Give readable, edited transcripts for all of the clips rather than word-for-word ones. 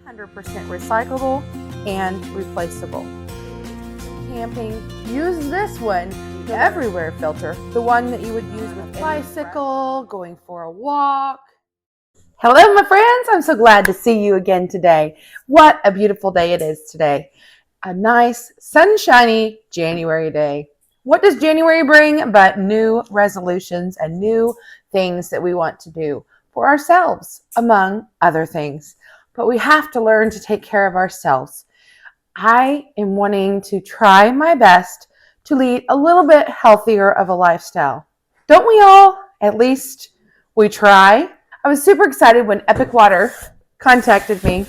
100% recyclable and replaceable. Camping, use this one. Everywhere filter, the one that you would use with a bicycle, going for a walk. Hello, my friends. I'm so glad to see you again today. What a beautiful day it is today. A nice, sunshiny January day. What does January bring but new resolutions and new things that we want to do for ourselves, among other things. But we have to learn to take care of ourselves. I am wanting to try my best to lead a little bit healthier of a lifestyle. Don't we all? At least we try. I was super excited when Epic Water contacted me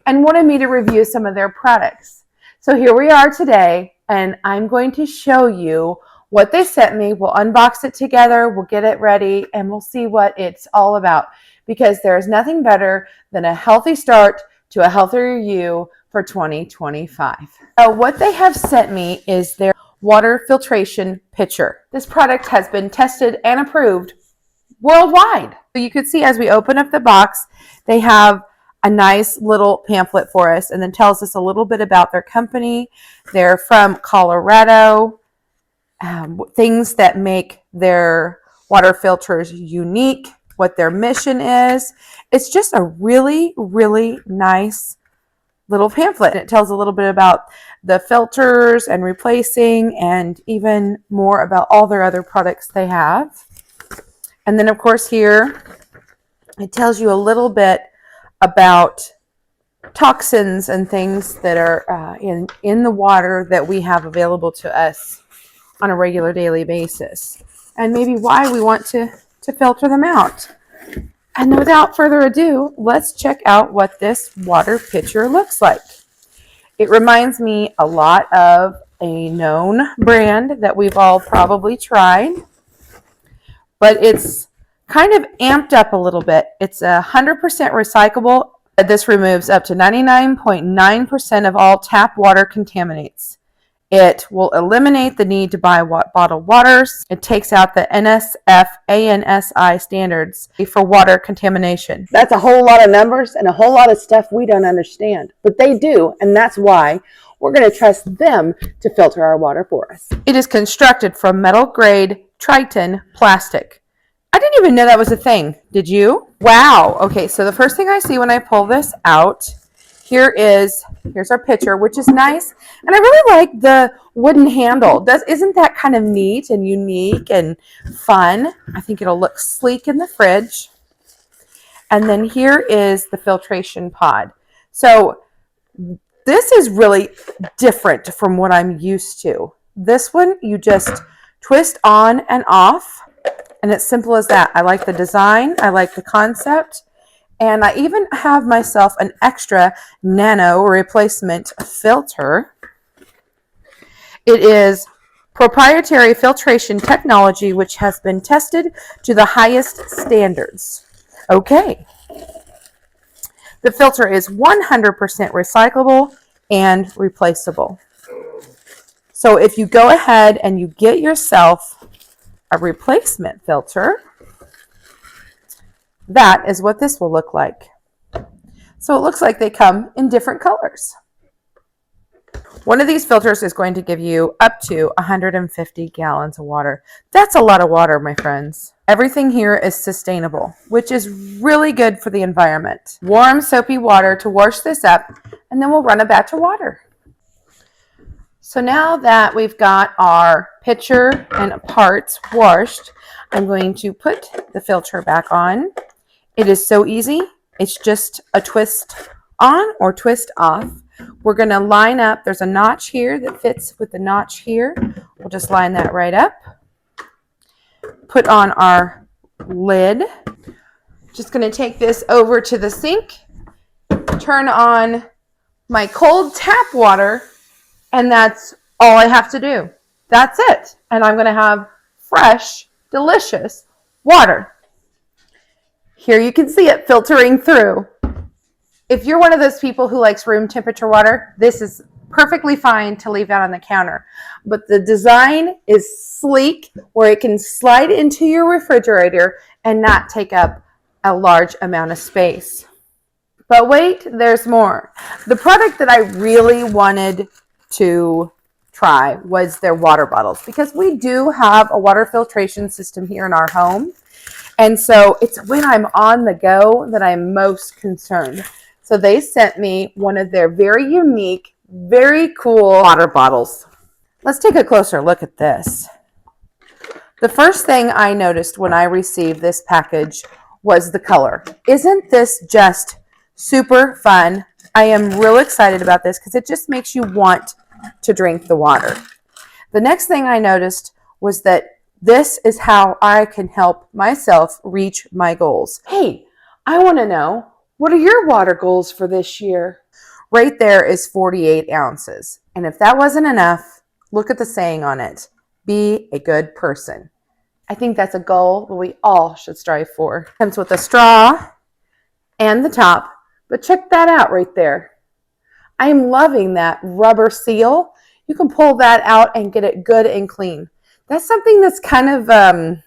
and wanted me to review some of their products. So here we are today, and I'm going to show you what they sent me. We'll unbox it together, we'll get it ready, and we'll see what it's all about, because there's nothing better than a healthy start to a healthier you for 2025. So what they have sent me is their water filtration pitcher. This product has been tested and approved worldwide. So you could see as we open up the box, they have a nice little pamphlet for us and then tells us a little bit about their company. They're from Colorado, things that make their water filters unique, what their mission is. It's just a really, really nice little pamphlet. It tells a little bit about the filters and replacing, and even more about all their other products they have. And then of course here it tells you a little bit about toxins and things that are in the water that we have available to us on a regular daily basis, and maybe why we want to filter them out. And without further ado, let's check out what this water pitcher looks like. It reminds me a lot of a known brand that we've all probably tried, but it's kind of amped up a little bit. It's 100% recyclable. This removes up to 99.9% of all tap water contaminants. It will eliminate the need to buy bottled waters. It takes out the NSF ANSI standards for water contamination. That's a whole lot of numbers and a whole lot of stuff we don't understand, but they do, and that's why we're going to trust them to filter our water for us. It is constructed from metal grade Triton plastic. I didn't even know that was a thing. Did you? Wow. Okay, so the first thing I see when I pull this out, here's our pitcher, which is nice. And I really like the wooden handle. Isn't that kind of neat and unique and fun? I think it'll look sleek in the fridge. And then here is the filtration pod. So this is really different from what I'm used to. This one, you just twist on and off, and it's simple as that. I like the design. I like the concept. And I even have myself an extra nano replacement filter. It is proprietary filtration technology, which has been tested to the highest standards. Okay. The filter is 100% recyclable and replaceable. So if you go ahead and you get yourself a replacement filter, that is what this will look like. So it looks like they come in different colors. One of these filters is going to give you up to 150 gallons of water. That's a lot of water, my friends. Everything here is sustainable, which is really good for the environment. Warm, soapy water to wash this up, and then we'll run a batch of water. So now that we've got our pitcher and parts washed, I'm going to put the filter back on. It is so easy. It's just a twist on or twist off. We're going to line up. There's a notch here that fits with the notch here. We'll just line that right up. Put on our lid. Just going to take this over to the sink. Turn on my cold tap water, and that's all I have to do. That's it. And I'm going to have fresh, delicious water. Here you can see it filtering through. If you're one of those people who likes room temperature water, this is perfectly fine to leave out on the counter. But the design is sleek, where it can slide into your refrigerator and not take up a large amount of space. But wait, there's more. The product that I really wanted to try was their water bottles, because we do have a water filtration system here in our home. And so it's when I'm on the go that I'm most concerned. So they sent me one of their very unique, very cool water bottles. Let's take a closer look at this. The first thing I noticed when I received this package was the color. Isn't this just super fun? I am real excited about this because it just makes you want to drink the water. The next thing I noticed was that this is how I can help myself reach my goals. Hey, I want to know, what are your water goals for this year? Right there is 48 ounces. And if that wasn't enough, look at the saying on it. Be a good person. I think that's a goal that we all should strive for. Comes with a straw and the top, but check that out right there. I am loving that rubber seal. You can pull that out and get it good and clean. That's something that's kind of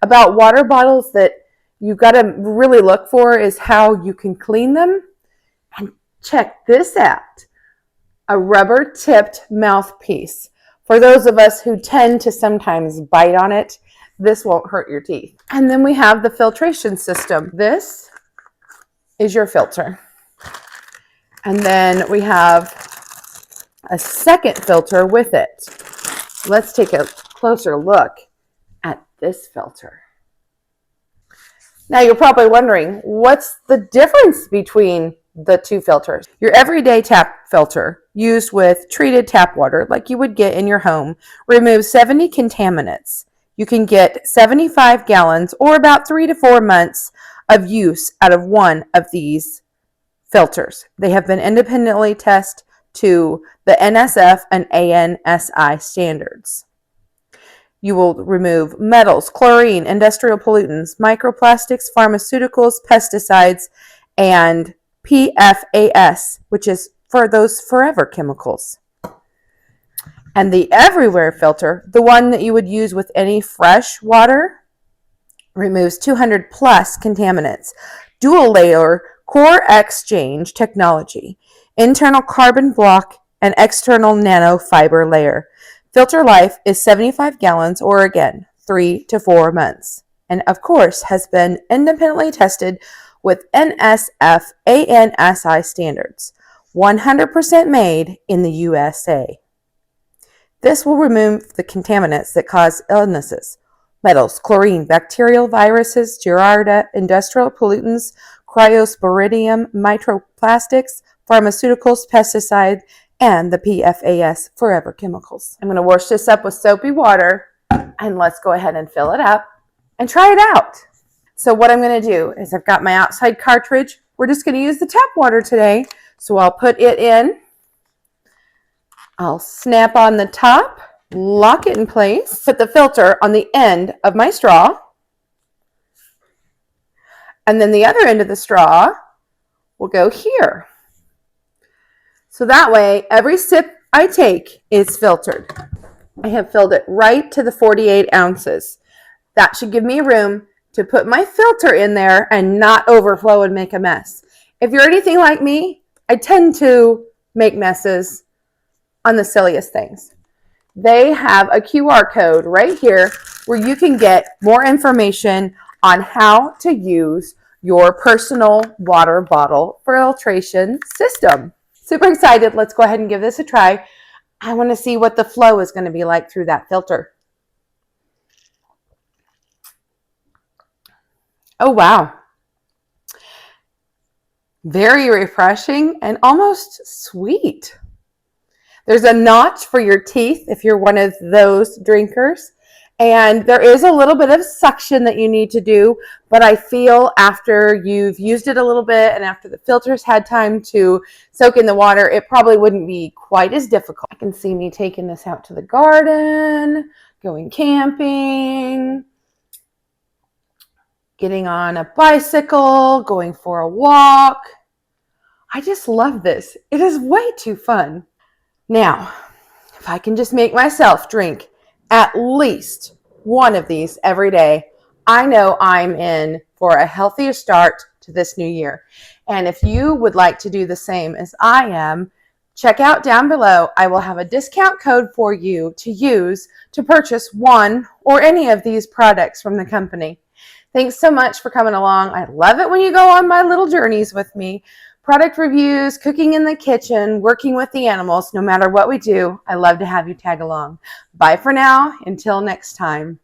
about water bottles that you got to really look for, is how you can clean them. And check this out, a rubber tipped mouthpiece. For those of us who tend to sometimes bite on it, this won't hurt your teeth. And then we have the filtration system. This is your filter. And then we have a second filter with it. Let's take a closer look at this filter. Now you're probably wondering, what's the difference between the two filters? Your everyday tap filter, used with treated tap water like you would get in your home, removes 70 contaminants. You can get 75 gallons or about 3 to 4 months of use out of one of these filters. They have been independently tested to the NSF and ANSI standards. You will remove metals, chlorine, industrial pollutants, microplastics, pharmaceuticals, pesticides, and PFAS, which is for those forever chemicals. And the everywhere filter, the one that you would use with any fresh water, removes 200 plus contaminants. Dual layer core exchange technology, internal carbon block, and external nanofiber layer. Filter life is 75 gallons or again, 3 to 4 months. And of course has been independently tested with NSF ANSI standards. 100% made in the USA. This will remove the contaminants that cause illnesses. Metals, chlorine, bacterial, viruses, Giardia, industrial pollutants, cryosporidium, microplastics, pharmaceuticals, pesticides, and the PFAS forever chemicals. I'm going to wash this up with soapy water, and let's go ahead and fill it up and try it out. So what I'm going to do is, I've got my outside cartridge. We're just going to use the tap water today. So I'll put it in. I'll snap on the top, lock it in place, put the filter on the end of my straw, and then the other end of the straw will go here. So that way, every sip I take is filtered. I have filled it right to the 48 ounces. That should give me room to put my filter in there and not overflow and make a mess. If you're anything like me, I tend to make messes on the silliest things. They have a QR code right here where you can get more information on how to use your personal water bottle filtration system. Super excited. Let's go ahead and give this a try. I want to see what the flow is going to be like through that filter. Oh, wow. Very refreshing and almost sweet. There's a notch for your teeth if you're one of those drinkers. And there is a little bit of suction that you need to do, but I feel after you've used it a little bit and after the filters had time to soak in the water, it probably wouldn't be quite as difficult. I can see me taking this out to the garden, going camping, getting on a bicycle, going for a walk. I just love this. It is way too fun. Now, if I can just make myself drink at least one of these every day, I know I'm in for a healthier start to this new year. And if you would like to do the same as I am, check out down below. I will have a discount code for you to use to purchase one or any of these products from the company. Thanks so much for coming along. I love it when you go on my little journeys with me. Product reviews, cooking in the kitchen, working with the animals, no matter what we do, I love to have you tag along. Bye for now. Until next time.